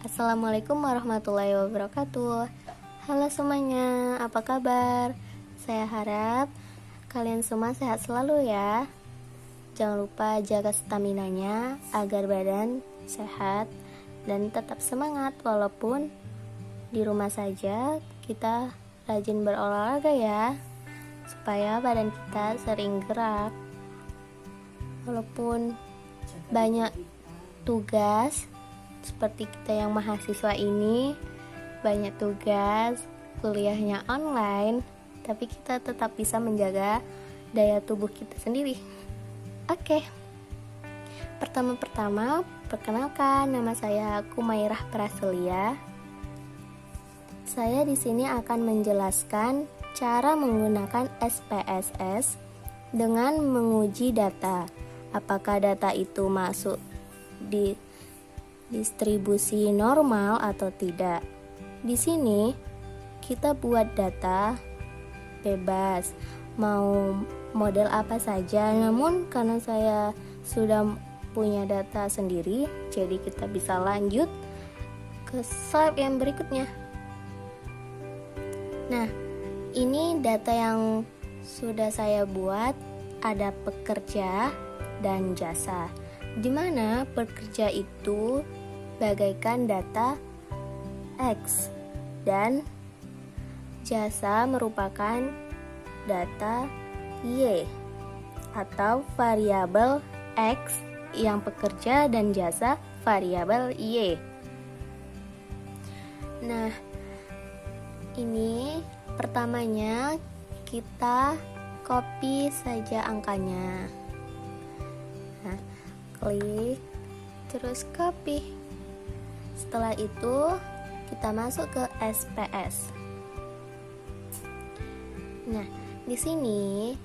Assalamualaikum warahmatullahi wabarakatuh. Halo semuanya, apa kabar? Saya harap kalian semua sehat selalu ya. Jangan lupa jaga staminanya agar badan sehat dan tetap semangat walaupun di rumah saja. Kita rajin berolahraga ya, supaya badan kita sering gerak. Walaupun banyak tugas, seperti kita yang mahasiswa ini banyak tugas, kuliahnya online, tapi kita tetap bisa menjaga daya tubuh kita sendiri. Oke. Pertama-tama, perkenalkan, nama saya Kumairah Praselia. Saya di sini akan menjelaskan cara menggunakan SPSS dengan menguji data. Apakah data itu masuk di distribusi normal atau tidak. Di sini kita buat data bebas, mau model apa saja. Namun karena saya sudah punya data sendiri, jadi kita bisa lanjut ke slide yang berikutnya. Nah, ini data yang sudah saya buat, ada pekerja dan jasa, di mana pekerja itu bagaikan data X dan jasa merupakan data Y atau variabel X yang pekerja dan jasa variabel Y. Nah, ini pertamanya kita copy saja angkanya. Nah, klik terus copy. Setelah itu kita masuk ke SPS. Nah, di sini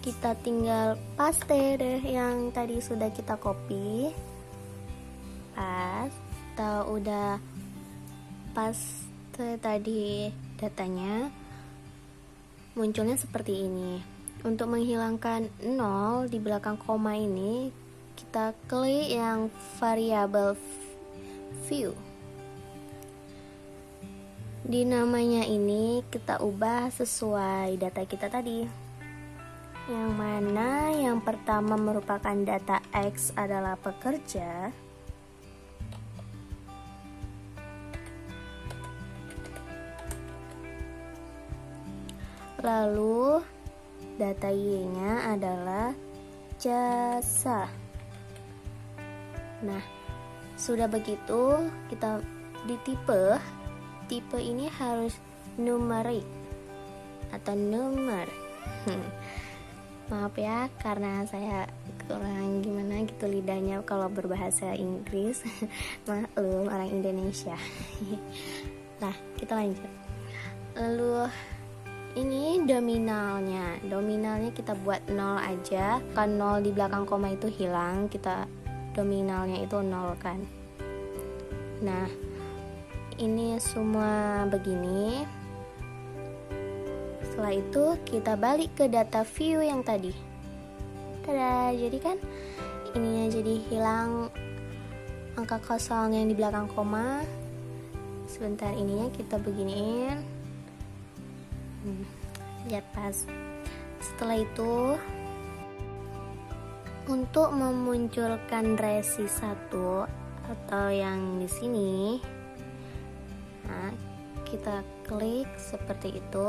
kita tinggal paste deh yang tadi sudah kita copy. Pas atau udah paste tadi datanya, munculnya seperti ini. Untuk menghilangkan 0 di belakang koma ini, kita klik yang variabel view. Di namanya ini kita ubah sesuai data kita tadi. Yang mana yang pertama merupakan data X adalah pekerja. Lalu data Y-nya adalah jasa. Nah, sudah begitu kita di tipe ini harus numerik atau nomor. Maaf ya, karena saya kurang gimana gitu lidahnya kalau berbahasa Inggris. Maklum, orang Indonesia. Nah, kita lanjut. Lalu ini dominalnya kita buat 0 aja. Kan 0 di belakang koma itu hilang, kita dominalnya itu 0 kan. Nah, ini semua begini. Setelah itu kita balik ke data view yang tadi. Tada, jadi kan ininya jadi hilang angka kosong yang di belakang koma. Sebentar, ininya kita beginiin. Lihat pas. Setelah itu untuk memunculkan resi 1 atau yang di sini, nah, kita klik seperti itu.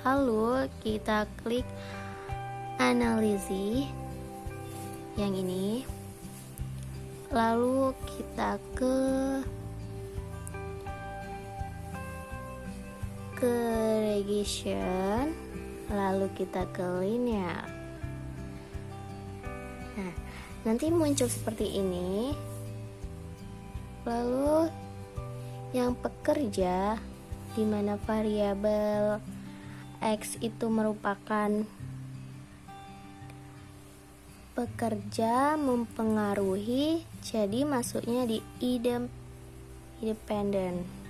Lalu kita klik analisis yang ini. Lalu kita ke regression, lalu kita ke linear. Nah, nanti muncul seperti ini. Lalu yang pekerja, di mana variabel X itu merupakan pekerja mempengaruhi, jadi masuknya di independent.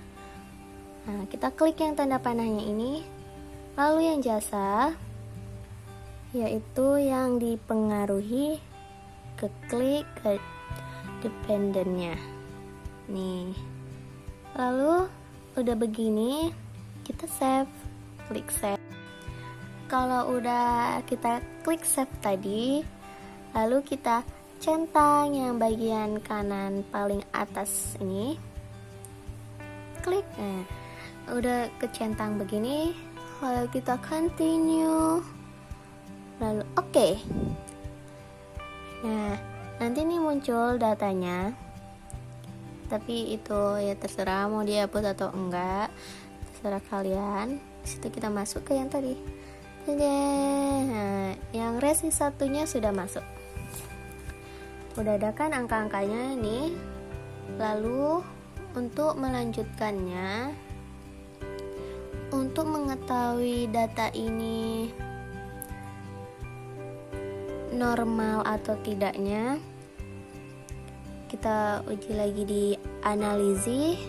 Nah, kita klik yang tanda panahnya ini. Lalu yang jasa, yaitu yang dipengaruhi klik ke dependennya nih. Lalu udah begini kita save, klik save. Kalau udah kita klik save tadi, lalu kita centang yang bagian kanan paling atas ini, klik. Nah, udah kecentang begini, lalu kita continue, lalu oke. Nah, nanti nih muncul datanya, tapi itu ya terserah mau dihapus atau enggak, terserah kalian. Situ kita masuk ke yang tadi. Nah, yang resi satunya sudah masuk. Udah ada kan angka-angkanya nih. Lalu untuk melanjutkannya, untuk mengetahui data ini normal atau tidaknya, kita uji lagi di analisis.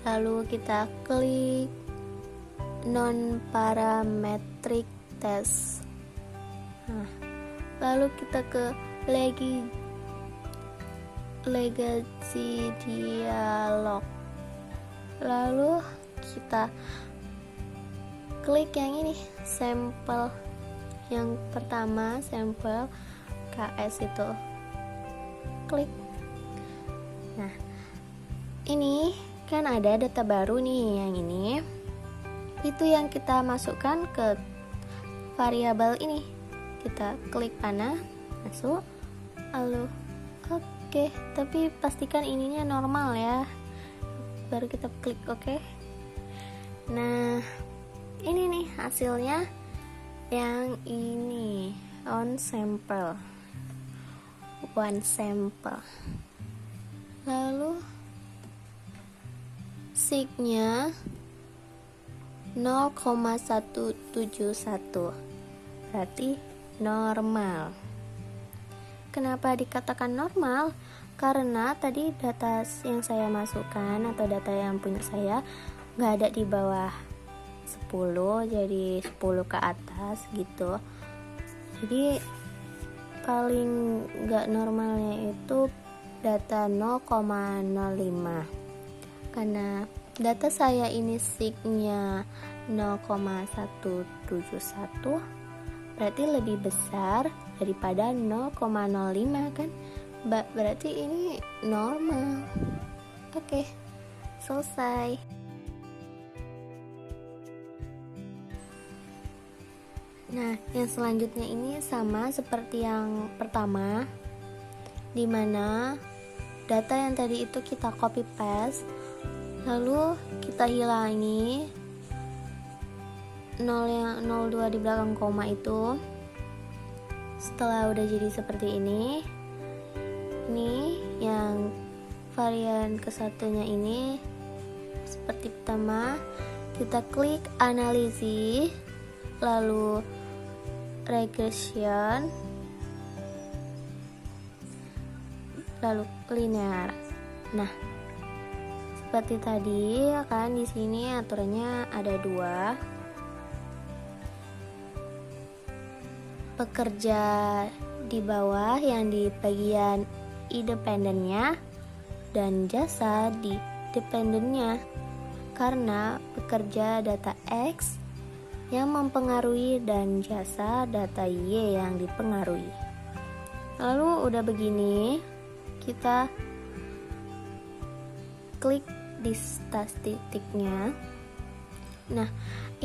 Lalu kita klik non parametric test. Nah, lalu kita ke legacy dialog. Lalu kita klik yang ini, sampel yang pertama, sampel KS itu, klik. Nah, ini kan ada data baru nih, yang ini itu yang kita masukkan ke variabel ini. Kita klik panah, masuk, lalu oke. Tapi pastikan ininya normal ya, baru kita klik oke. Nah, ini nih hasilnya, yang ini one sample. Lalu signya 0,171, berarti normal. Kenapa dikatakan normal? Karena tadi data yang saya masukkan atau data yang punya saya nggak ada di bawah 10, jadi 10 ke atas gitu. Jadi paling nggak normalnya itu data 0,05. Karena data saya ini signya 0,171, berarti lebih besar daripada 0,05 kan? Berarti ini normal. Oke, selesai. Nah, yang selanjutnya ini sama seperti yang pertama, dimana data yang tadi itu kita copy paste, lalu kita hilangi 02 di belakang koma itu. Setelah udah jadi seperti ini yang varian kesatunya ini seperti pertama, kita klik analisis, lalu regression, lalu linear. Nah, seperti tadi ya kan, di sini aturannya ada dua. Pekerja di bawah yang di bagian independennya dan jasa di dependennya, karena pekerja data X yang mempengaruhi dan jasa data Y yang dipengaruhi. Lalu udah begini, kita klik di statistiknya. Nah,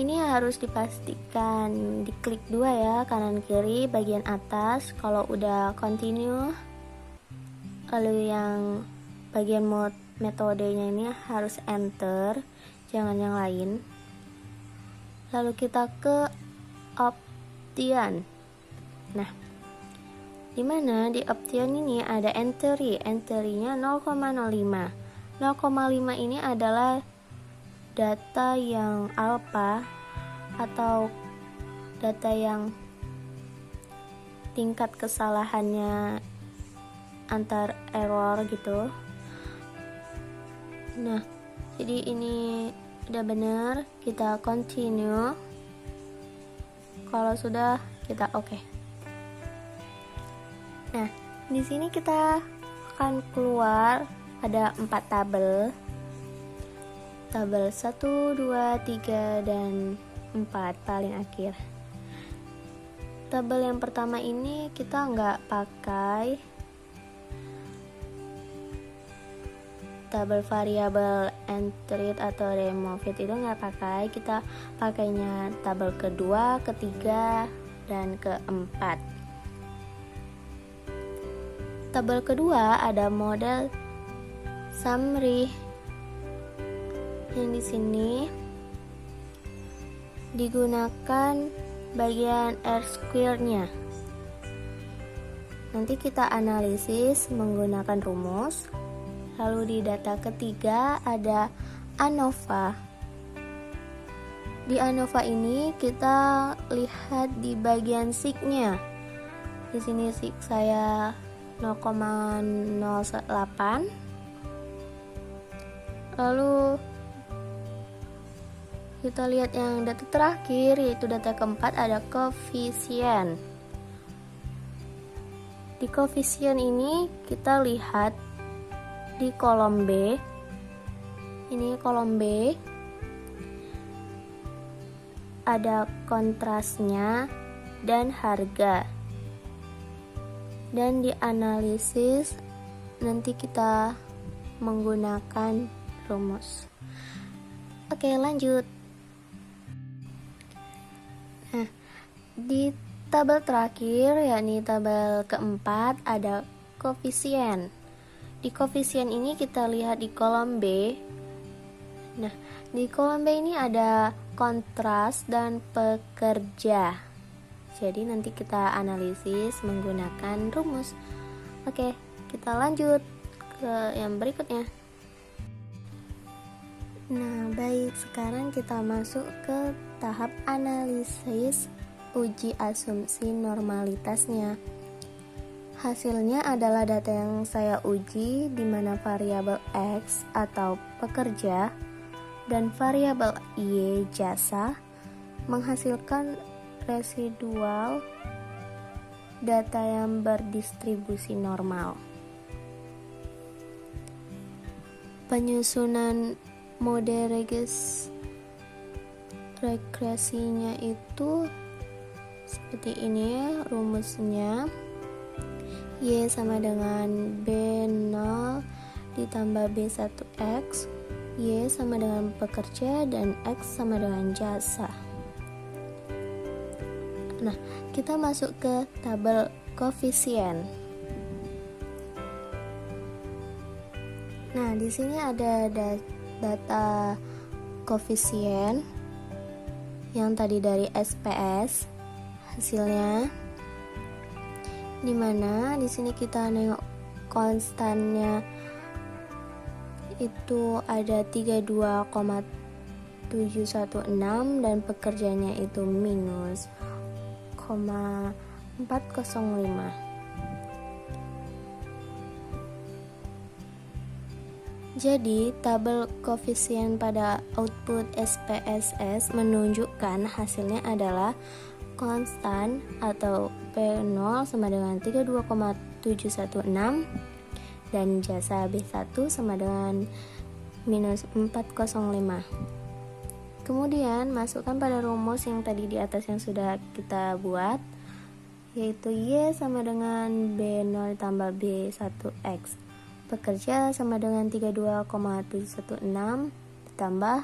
ini harus dipastikan diklik dua ya, kanan kiri bagian atas kalau udah continue. Lalu yang bagian metodenya ini harus enter, jangan yang lain. Lalu kita ke option. Nah, dimana di option ini ada entry-nya 0,05. 0,5 ini adalah data yang alpha atau data yang tingkat kesalahannya antar error gitu. Nah, jadi ini udah benar, kita continue. Kalau sudah, kita oke. Nah, di sini kita akan keluar ada 4 tabel. Tabel 1, 2, 3, dan 4 paling akhir. Tabel yang pertama ini kita nggak pakai tabel variabel entry atau remove itu nggak pakai, kita pakainya tabel kedua, ketiga, dan keempat. Tabel kedua ada model summary yang di sini digunakan bagian R-square-nya. Nanti kita analisis menggunakan rumus. Lalu di data ketiga ada ANOVA. Di ANOVA ini kita lihat di bagian sig-nya. Di sini sig saya 0,08. Lalu kita lihat yang data terakhir, yaitu data keempat, ada koefisien. Di koefisien ini kita lihat di kolom B. Ini kolom B. Ada kontrasnya dan harga. Dan dianalisis nanti kita menggunakan rumus. Oke, lanjut. Nah, di tabel terakhir, yakni tabel keempat, ada koefisien. Di koefisien ini kita lihat di kolom B. Nah, di kolom B ini ada kontras dan pekerja. Jadi nanti kita analisis menggunakan rumus. Oke, kita lanjut ke yang berikutnya. Nah, baik, sekarang kita masuk ke tahap analisis uji asumsi normalitasnya. Hasilnya adalah data yang saya uji, di mana variabel X atau pekerja dan variabel Y jasa menghasilkan residual data yang berdistribusi normal. Penyusunan mode regresinya itu seperti ini ya, rumusnya. Y sama dengan B0 ditambah B1X, Y sama dengan pekerja, dan X sama dengan jasa. Nah, kita masuk ke tabel koefisien. Nah, di sini ada data koefisien yang tadi dari SPS hasilnya, dimana di sini kita nengok konstannya itu ada 32,716 dan pekerjanya itu minus 0,405. Jadi, tabel koefisien pada output SPSS menunjukkan hasilnya adalah konstan atau P0 sama dengan 32,716 dan jasa B1 sama dengan minus 405. Kemudian, masukkan pada rumus yang tadi di atas yang sudah kita buat, yaitu Y sama dengan B0 tambah B1X. Pekerja sama dengan 32,716 ditambah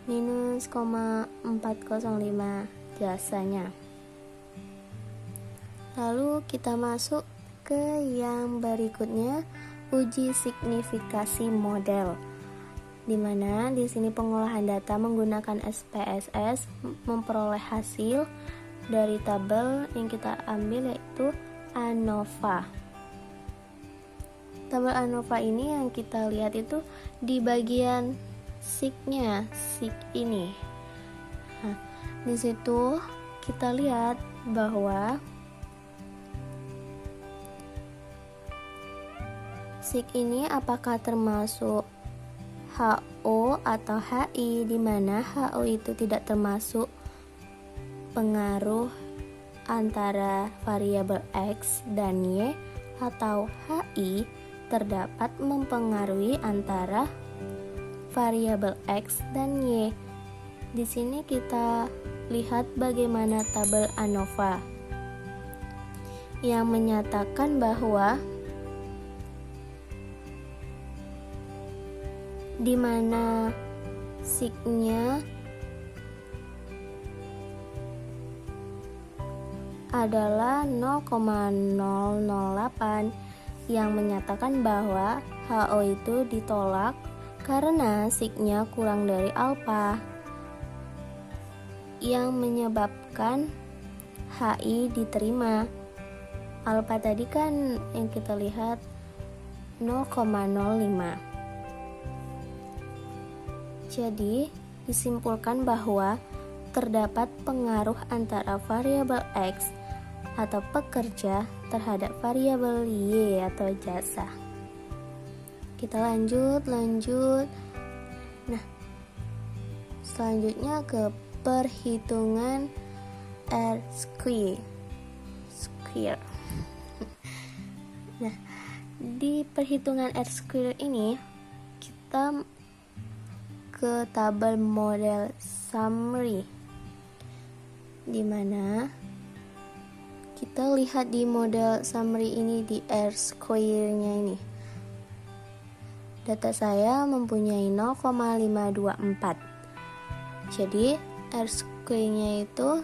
minus 0,405 jasanya. Lalu kita masuk ke yang berikutnya, uji signifikasi model, dimana di sini pengolahan data menggunakan SPSS memperoleh hasil dari tabel yang kita ambil, yaitu ANOVA. Tabel ANOVA ini yang kita lihat itu di bagian sig-nya, sig ini. Nah, di situ kita lihat bahwa sig ini apakah termasuk HO atau HI, di mana HO itu tidak termasuk pengaruh antara variabel X dan Y atau HI terdapat mempengaruhi antara variabel X dan Y. Di sini kita lihat bagaimana tabel ANOVA yang menyatakan bahwa di mana signya adalah 0,008 yang menyatakan bahwa HO itu ditolak karena signya kurang dari alfa, yang menyebabkan HI diterima. Alfa tadi kan yang kita lihat 0,05. Jadi disimpulkan bahwa terdapat pengaruh antara variabel X atau pekerja terhadap variabel Y atau jasa. Kita lanjut. Nah, selanjutnya ke perhitungan R-square. Nah, di perhitungan R-square ini kita ke tabel model summary, di mana kita lihat di model summary ini di R-square-nya ini. Data saya mempunyai 0,524. Jadi R-square-nya itu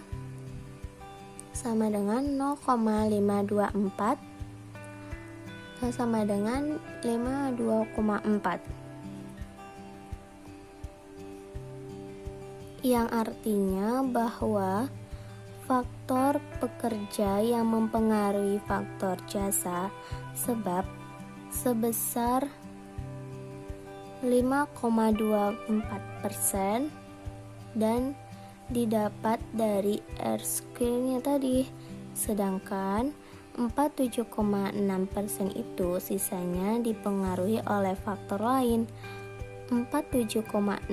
sama dengan 0,524 sama dengan 52,4, yang artinya bahwa faktor pekerja yang mempengaruhi faktor jasa sebesar 5,24% dan didapat dari R-square-nya tadi, sedangkan 47,6% itu sisanya dipengaruhi oleh faktor lain. 47,6%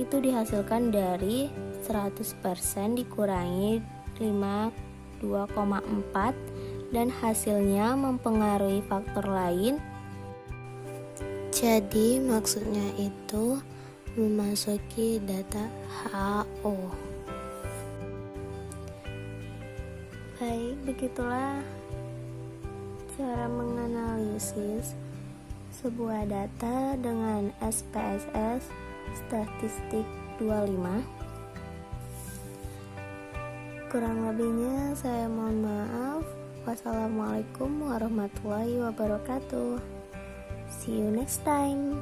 itu dihasilkan dari 100% dikurangi 52,4 dan hasilnya mempengaruhi faktor lain. Jadi maksudnya itu memasuki data HO. Baik, begitulah cara menganalisis sebuah data dengan SPSS statistik 25. Kurang lebihnya saya mohon maaf. Wassalamualaikum warahmatullahi wabarakatuh. See you next time.